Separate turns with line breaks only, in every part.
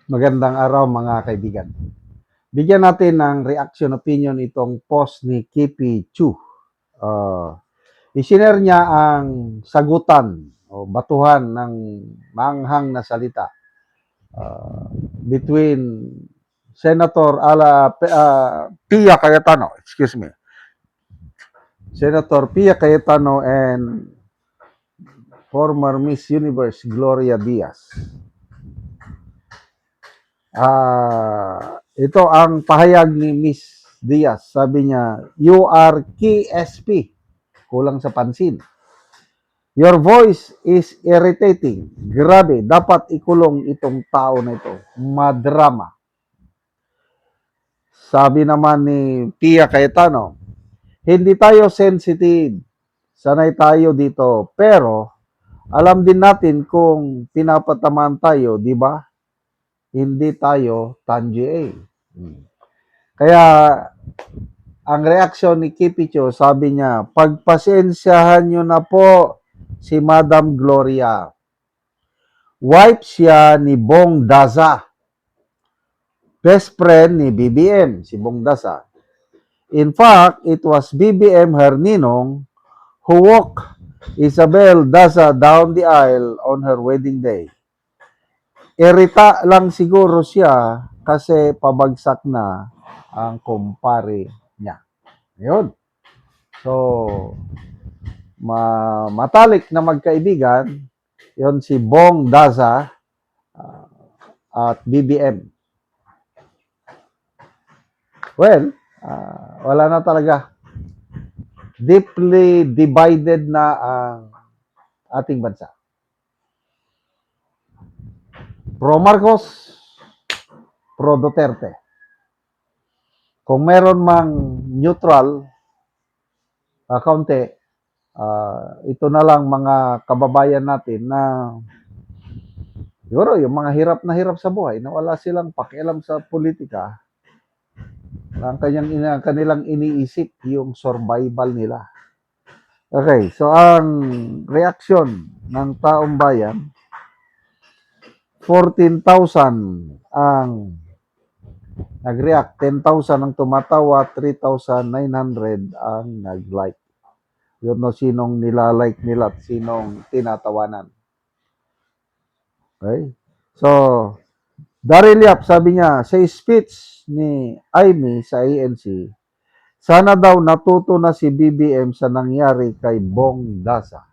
Magandang araw mga kaibigan. Bigyan natin ng reaction opinion itong post ni Kipi Chu. Isinare niya ang sagutan o batuhan ng manghang na salita between Senator Pia Cayetano, Senator Pia Cayetano and former Miss Universe Gloria Diaz. Ito ang pahayag ni Miss Diaz. Sabi niya, you are KSP. Kulang sa pansin. Your voice is irritating. Grabe, dapat ikulong itong tao na ito. Madrama. Sabi naman ni Pia Cayetano, hindi tayo sensitive. Sanay tayo dito. Pero, alam din natin kung pinapatamaan tayo, di ba? Hindi tayo tangi. Kaya, ang reaksyon ni Kipicho, sabi niya, pagpasensyahan nyo na po si Madam Gloria. Wife siya ni Bong Daza. Best friend ni BBM, si Bong Daza. In fact, it was BBM her ninong who walked Isabel Daza down the aisle on her wedding day. Irita lang siguro siya kasi pabagsak na ang kumpare niya. Ayun. So, matalik na magkaibigan, yon si Bong Daza at BBM. Well, wala na talaga. Deeply divided na ang ating bansa. Pro Marcos, pro Duterte. Kung meron mang neutral, kaunti, ito na lang mga kababayan natin na siguro yung mga hirap na hirap sa buhay na wala silang pakialam sa politika, ang kanilang iniisip yung survival nila. Okay, so ang reaksyon ng taong bayan, 14,000 ang nag-react, 10,000 ang tumatawa, 3,900 ang nag-like. Yun no, sinong nilalike nila at sinong tinatawanan. Okay? So, Daryl Yap, sabi niya, sa speech ni Amy sa ANC, sana daw natuto na si BBM sa nangyari kay Bong Daza.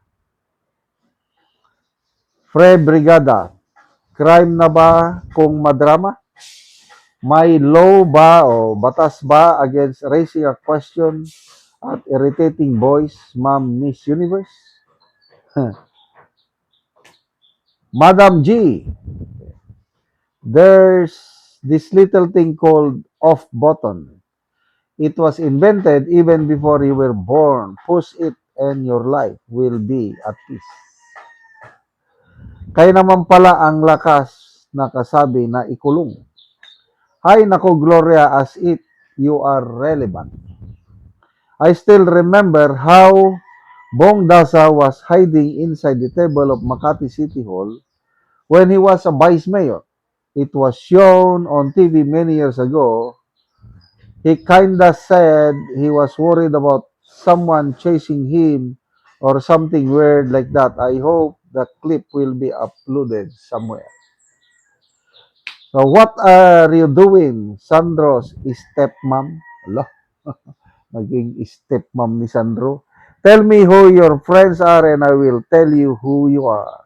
Fre Brigada, crime na ba kung madrama? May law ba o batas ba against raising a question at irritating voice, Ma'am Miss Universe? Madam G, there's this little thing called off button. It was invented even before you were born. Push it and your life will be at peace. Kaya naman pala ang lakas na kasabi na ikulong. Hay nako Gloria, as if you are relevant. I still remember how Bong Daza was hiding inside the table of Makati City Hall when he was a vice mayor. It was shown on TV many years ago. He kinda said he was worried about someone chasing him or something weird like that. I hope that clip will be uploaded somewhere. So what are you doing, Sandro's stepmom? Ala, naging stepmom ni Sandro. Tell me who your friends are and I will tell you who you are.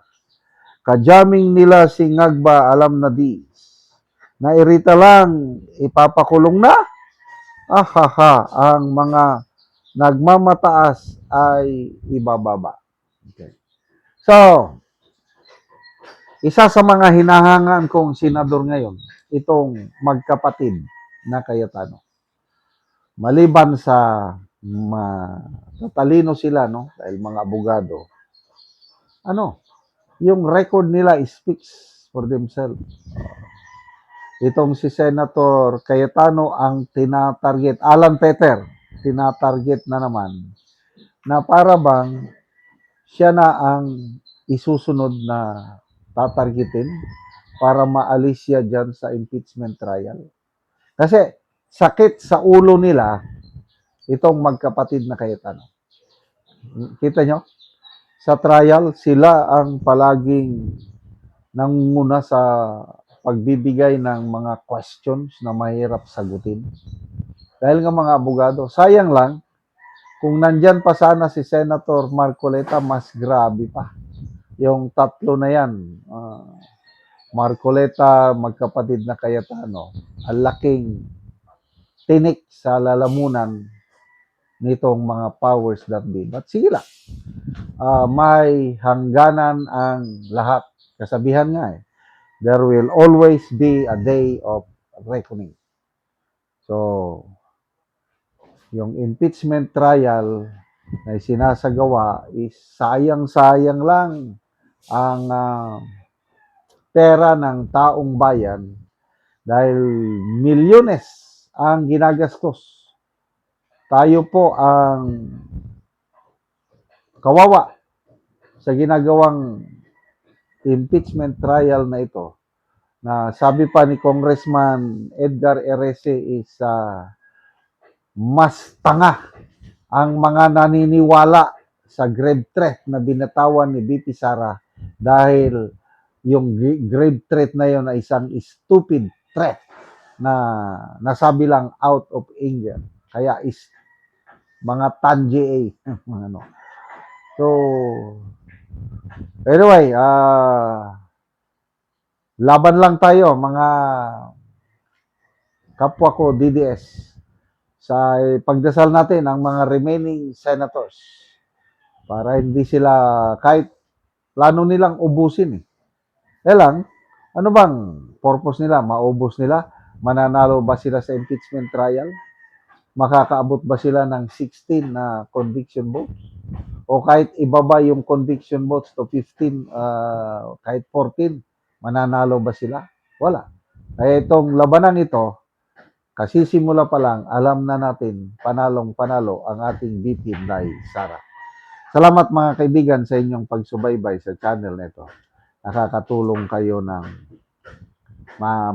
Kajaming nila si Ngagba, alam na di. Nairita lang, ipapakulong na? Ahaha, ang mga nagmamataas ay ibababa. Okay. So, isa sa mga hinahangaan kong senador ngayon, itong magkapatid na Cayetano. Maliban sa tatalino sila, no? Dahil mga abogado, yung record nila speaks for themselves. Itong si Senator Cayetano ang tinatarget, Alan Peter, tinatarget na naman, na para bang siya na ang isusunod na tatargetin para maalis siya dyan sa impeachment trial. Kasi sakit sa ulo nila itong magkapatid na Cayetano. Kita nyo? Sa trial, sila ang palaging nangunguna sa pagbibigay ng mga questions na mahirap sagutin. Dahil nga mga abogado, sayang lang, kung nandyan pa sana si Senator Marcoleta, mas grabe pa. Yung tatlo na yan, Marcoleta, magkapatid na Cayetano, ang laking tinik sa lalamunan nitong mga powers that be. But sige lang, may hangganan ang lahat. Kasabihan nga there will always be a day of reckoning. So, yung impeachment trial na sinasagawa is sayang-sayang lang ang pera ng taong bayan dahil milyones ang ginagastos. Tayo po ang kawawa sa ginagawang impeachment trial na ito, na sabi pa ni Congressman Edgar Erese is mas tanga ang mga naniniwala sa grave threat na binatawan ni BP Sara dahil yung grave threat na yon ay isang stupid threat na nasabi lang out of anger. Kaya is mga tanji ano. So, anyway, laban lang tayo mga kapwa ko DDS sa pagdasal natin ang mga remaining senators para hindi sila kahit plano nilang ubusin lang, ano bang purpose nila? Maubos nila? Mananalo ba sila sa impeachment trial? Makakaabot ba sila ng 16 na conviction votes? O kahit ibaba yung conviction votes to 15, kahit 14, mananalo ba sila? Wala. Kaya itong labanan ito, kasisimula pa lang, alam na natin, panalong-panalo ang ating VP Inday Sara. Salamat mga kaibigan sa inyong pagsubaybay sa channel nito. Nakakatulong kayo ng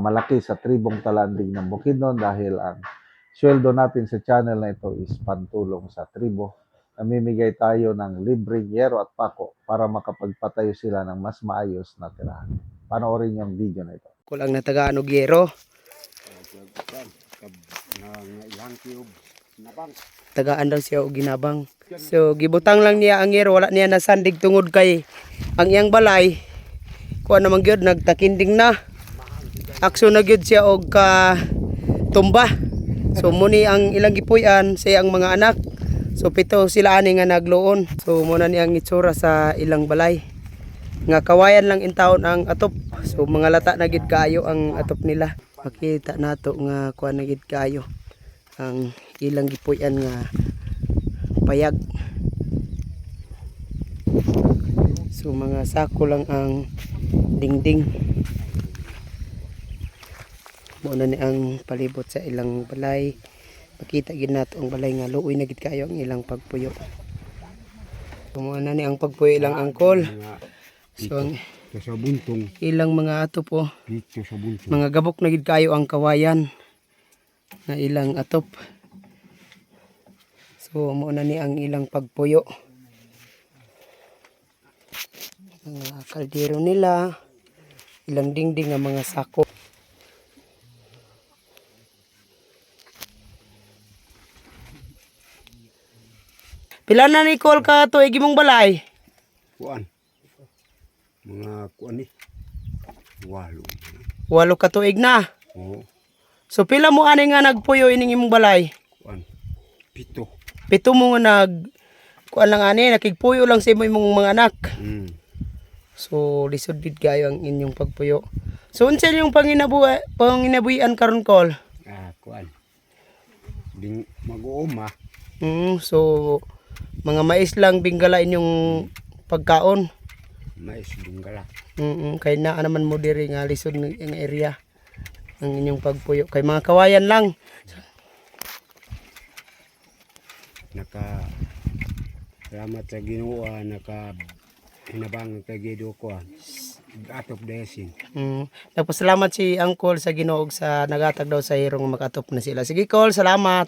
malaki sa tribong talanding ng Bukidnon dahil ang sweldo natin sa channel na ito is pantulong sa tribo. Namimigay tayo ng libreng yero at pako para makapagpatayo sila ng mas maayos na tirahan. Panoorin yung video na ito.
Kulang na tagaan og yero. Tagaan daw siya og ginabang. So gibutang lang niya ang yero, wala niya nasandig tungod kay ang iyang balay kuha naman gyud nagtakinding na. Akso na gyud siya og tumba. So muni ang ilang gipuy-an sa iyang mga anak. So pito sila ani nga nagluon. So muna ni ang itsura sa ilang balay. Nga kawayan lang in taon ang atop. So mga lata na gid kaayo ang atop nila. Makita nato nga kuha na gid kaayo ang ilang gipuy-an nga payag. So mga sako lang ang dingding. Muna ni ang palibot sa ilang balay. Makita gid nato ang balay nga luoy na gid kaayo ang ilang pagpuyo. So muna ni ang pagpuyo ilang angkol. So ang ilang mga atop po. Mga gabok na gid kaayo ang kawayan na ilang atop. So muna ni ang ilang pagpuyo. Mga kaldero nila, ilang dingding nga mga sako. Pila na ni Col ka tuig imong balay?
Kuan. Mga kuan ni. 8.
8 ka tuig na.
Oo.
So pila mo ani nga nagpuyo ining imong balay?
Kuan. 7.
7 mo nga kuan lang ani nakigpuyo lang sa imong mga anak. So lisod gid kayo ang inyong pagpuyo. So unsa yung panginabuhian karon Col?
Kuan. Ding mag-uuma.
So mga mais lang binggala inyong pagkaon.
Mais binggala.
Kay naa naman mo diri nga lisod ng area ang inyong pagpuyo kay mga kawayan lang.
Salamat sa Ginoo, hinabang kay Gido ko. atop desing.
Nagpasalamat si Uncle sa Ginoo ug sa nagatag daw sa hirong makatop na sila. Sige, Col, salamat.